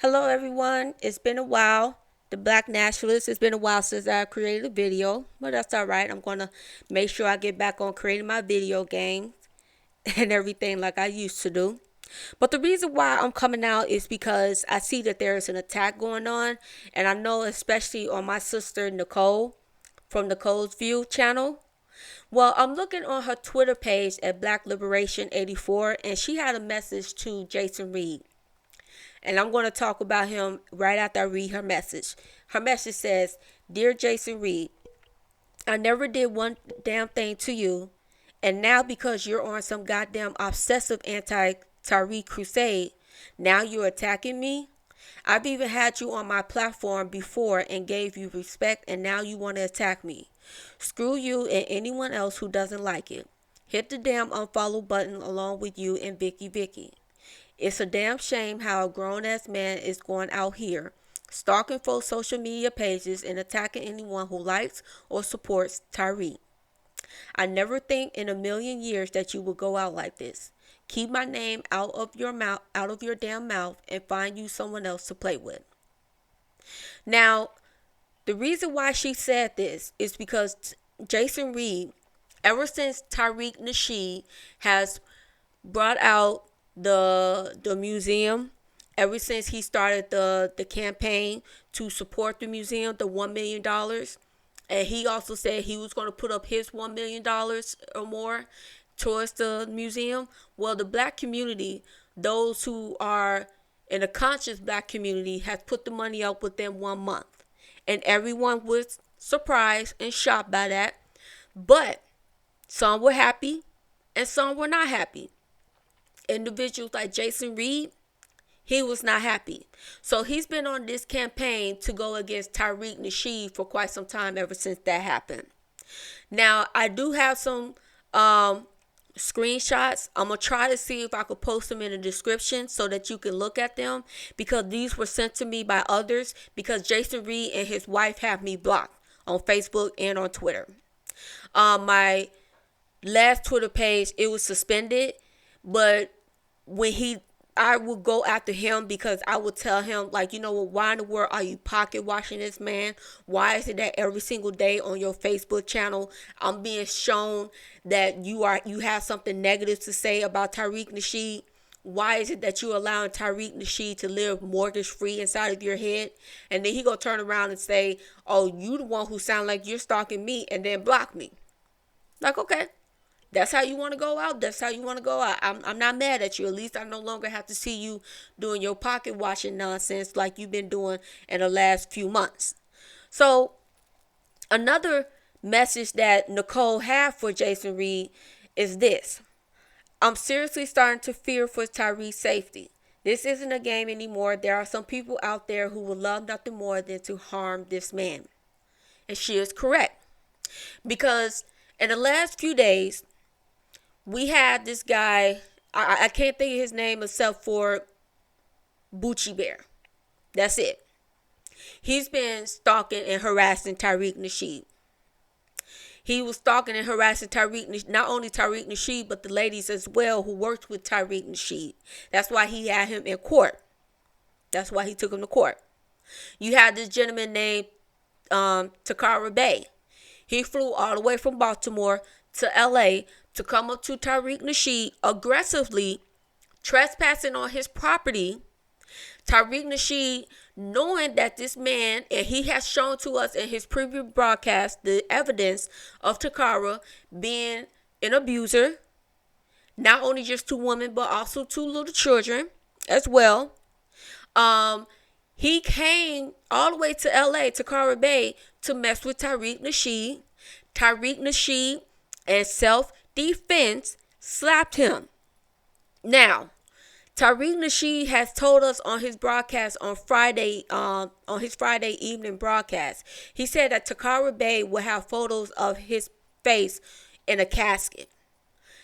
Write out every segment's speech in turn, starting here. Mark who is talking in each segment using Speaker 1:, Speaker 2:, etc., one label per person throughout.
Speaker 1: Hello, everyone. It's been a while. The Black Nationalist. It's been a while since I created a video, but that's all right. I'm gonna make sure I get back on creating my video games and everything like I used to do. But the reason why I'm coming out is because I see that there is an attack going on, and I know especially on my sister Nicole from Nicole's View channel. Well, I'm looking on her Twitter page at Black Liberation 84, and she had a message to Jason Reid. And I'm going to talk about him right after I read her message. Her message says, "Dear Jason Reid, I never did one damn thing to you. And now because you're on some goddamn obsessive anti-Tariq crusade, now you're attacking me? I've even had you on my platform before and gave you respect, and now you want to attack me. Screw you and anyone else who doesn't like it. Hit the damn unfollow button along with you and Vicky. It's a damn shame how a grown-ass man is going out here stalking folks' social media pages and attacking anyone who likes or supports Tariq. I never think in a million years that you would go out like this. Keep my name out of your mouth, out of your damn mouth, and find you someone else to play with." Now, the reason why she said this is because Jason Reid, ever since Tariq Nasheed has brought out the museum, ever since he started the campaign to support the museum, the $1 million, and he also said he was going to put up his $1 million or more towards the museum. Well, the black community, those who are in a conscious black community, has put the money up within 1 month, and everyone was surprised and shocked by that. But some were happy and some were not happy. Individuals like Jason Reid, he was not happy. So he's been on this campaign to go against Tariq Nasheed for quite some time, ever since that happened. Now, I do have some screenshots. I'm going to try to see if I could post them in the description so that you can look at them, because these were sent to me by others, because Jason Reid and his wife have me blocked on Facebook and on Twitter. My last Twitter page, it was suspended, but when I would go after him, because I would tell him, like, why in the world are you pocket watching this man? Why is it that every single day on your Facebook channel I'm being shown that you have something negative to say about Tariq Nasheed? Why is it that you're allowing Tariq Nasheed to live mortgage free inside of your head? And then he gonna turn around and say, "Oh, you the one who sound like you're stalking me," and then block me. Like, okay, that's how you want to go out. That's how you want to go out. I'm not mad at you. At least I no longer have to see you doing your pocket watching nonsense like you've been doing in the last few months. So another message that Nicole had for Jason Reid is this: "I'm seriously starting to fear for Tyree's safety. This isn't a game anymore. There are some people out there who would love nothing more than to harm this man." And she is correct. Because in the last few days, we had this guy, I can't think of his name except for Bucci Bear. That's it. He's been stalking and harassing Tariq Nasheed. He was stalking and harassing not only Tariq Nasheed, but the ladies as well who worked with Tariq Nasheed. That's why he had him in court. That's why he took him to court. You had this gentleman named Takara Bay. He flew all the way from Baltimore to LA to come up to Tariq Nasheed, aggressively trespassing on his property. Tariq Nasheed, knowing that this man, and he has shown to us in his previous broadcast the evidence of Takara being an abuser, not only just to women but also to little children as well. He came all the way to LA, Takara Bay, to mess with Tariq Nasheed. Tariq Nasheed, in self-defense, slapped him. Now, Tariq Nasheed has told us on his broadcast on Friday, on his Friday evening broadcast, he said that Takara Bay will have photos of his face in a casket.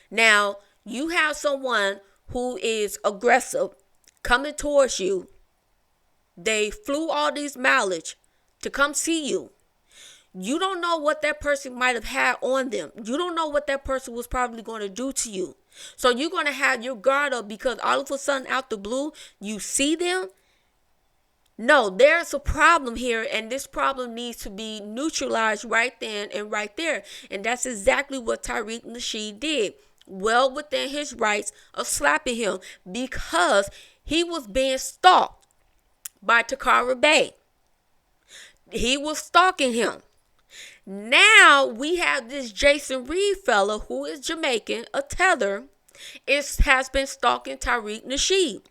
Speaker 1: Now, you have someone who is aggressive coming towards you. They flew all these mileage to come see you. You don't know what that person might have had on them. You don't know what that person was probably going to do to you. So you're going to have your guard up, because all of a sudden out the blue, you see them No, there's a problem here, and this problem needs to be neutralized right then and right there. And that's exactly what Tariq Nasheed did. Well within his rights of slapping him because he was being stalked by Takara Bay. He was stalking him. Now we have this Jason Reid fella who is Jamaican, a tether, has been stalking Tariq Nasheed.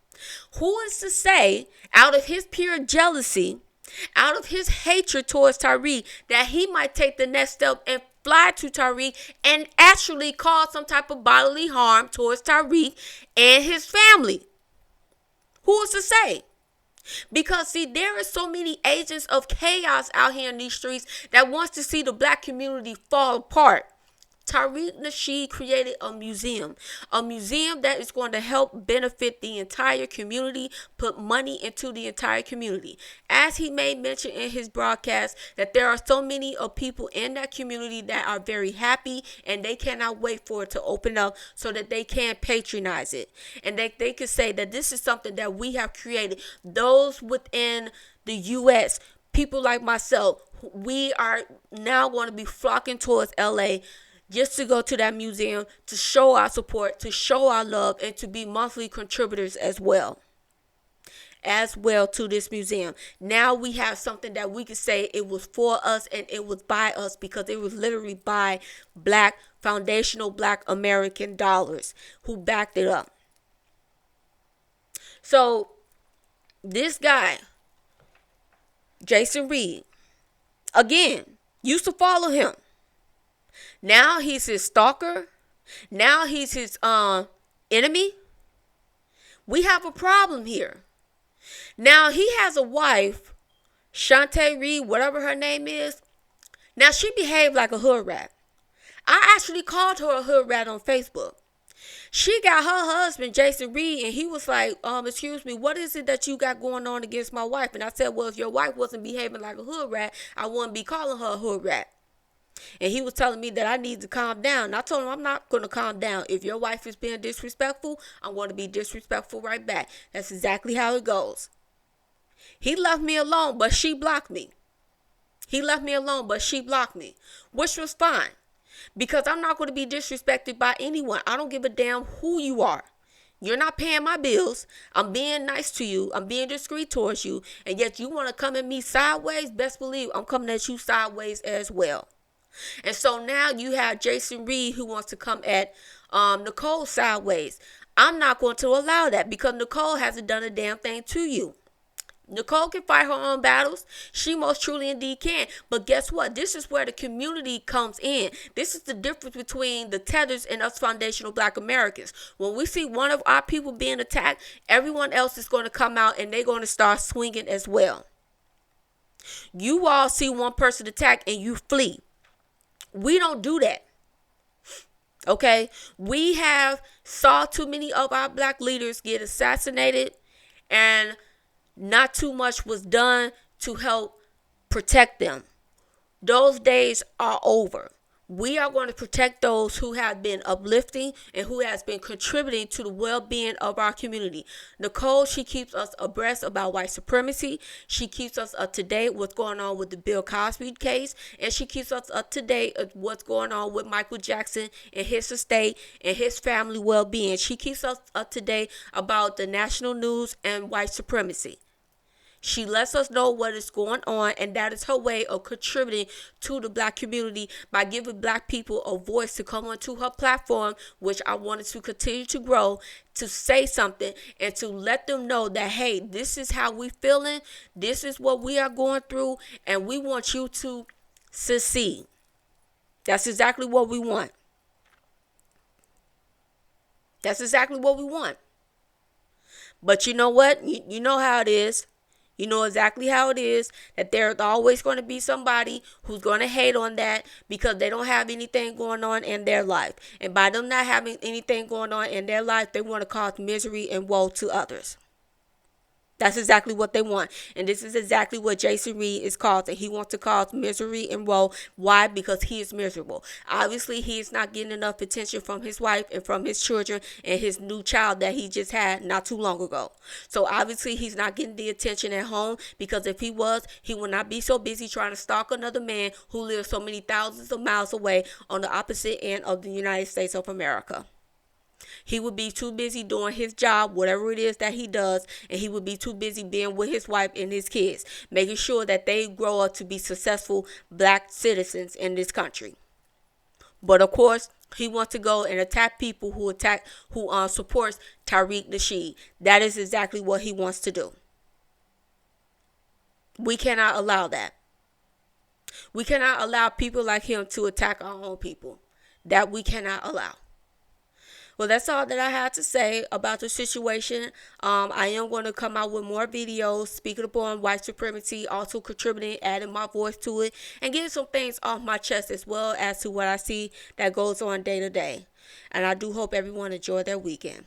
Speaker 1: Who is to say, out of his pure jealousy, out of his hatred towards Tariq, that he might take the next step and fly to Tariq and actually cause some type of bodily harm towards Tariq and his family? Who is to say? Because see, there are so many agents of chaos out here in these streets that wants to see the black community fall apart. Tariq Nasheed created a museum that is going to help benefit the entire community, put money into the entire community. As he made mention in his broadcast, that there are so many of people in that community that are very happy and they cannot wait for it to open up so that they can patronize it. And they can say that this is something that we have created. Those within the U.S., people like myself, we are now going to be flocking towards LA just to go to that museum, to show our support, to show our love, and to be monthly contributors as well to this museum. Now we have something that we could say it was for us and it was by us, because it was literally by black, foundational black American dollars who backed it up. So this guy, Jason Reid, again, used to follow him. Now he's his stalker. Now he's his enemy. We have a problem here. Now he has a wife, Shantae Reid, whatever her name is. Now she behaved like a hood rat. I actually called her a hood rat on Facebook. She got her husband, Jason Reid, and he was like, excuse me, what is it that you got going on against my wife? And I said, well, if your wife wasn't behaving like a hood rat, I wouldn't be calling her a hood rat. And he was telling me that I need to calm down. And I told him I'm not going to calm down. If your wife is being disrespectful, I'm going to be disrespectful right back. That's exactly how it goes. He left me alone, but she blocked me. Which was fine. Because I'm not going to be disrespected by anyone. I don't give a damn who you are. You're not paying my bills. I'm being nice to you. I'm being discreet towards you. And yet you want to come at me sideways? Best believe I'm coming at you sideways as well. And so now you have Jason Reid who wants to come at Nicole sideways. I'm not going to allow that, because Nicole hasn't done a damn thing to you. Nicole can fight her own battles. She most truly indeed can. But guess what? This is where the community comes in. This is the difference between the tethers and us foundational black Americans. When we see one of our people being attacked, everyone else is going to come out and they're going to start swinging as well. You all see one person attack and you flee. We don't do that. Okay? We have saw too many of our black leaders get assassinated, and not too much was done to help protect them. Those days are over. We are going to protect those who have been uplifting and who has been contributing to the well-being of our community. Nicole, she keeps us abreast about white supremacy. She keeps us up to date what's going on with the Bill Cosby case. And she keeps us up to date of what's going on with Michael Jackson and his estate and his family well-being. She keeps us up to date about the national news and white supremacy. She lets us know what is going on, and that is her way of contributing to the black community by giving black people a voice to come onto her platform, which I wanted to continue to grow, to say something and to let them know that, hey, this is how we feeling, this is what we are going through, and we want you to succeed. That's exactly what we want. But you know what? You know how it is. You know exactly how it is, that there's always going to be somebody who's going to hate on that because they don't have anything going on in their life. And by them not having anything going on in their life, they want to cause misery and woe to others. That's exactly what they want. And this is exactly what Jason Reid is causing. He wants to cause misery and woe. Why? Because he is miserable. Obviously, he is not getting enough attention from his wife and from his children and his new child that he just had not too long ago. So obviously, he's not getting the attention at home, because if he was, he would not be so busy trying to stalk another man who lives so many thousands of miles away on the opposite end of the United States of America. He would be too busy doing his job, whatever it is that he does, and he would be too busy being with his wife and his kids, making sure that they grow up to be successful black citizens in this country. But of course, he wants to go and attack people who supports Tariq Nasheed. That is exactly what he wants to do. We cannot allow that. We cannot allow people like him to attack our own people. That we cannot allow. Well, that's all that I had to say about the situation. I am going to come out with more videos speaking upon white supremacy, also contributing, adding my voice to it, and getting some things off my chest as well as to what I see that goes on day to day. And I do hope everyone enjoy their weekend.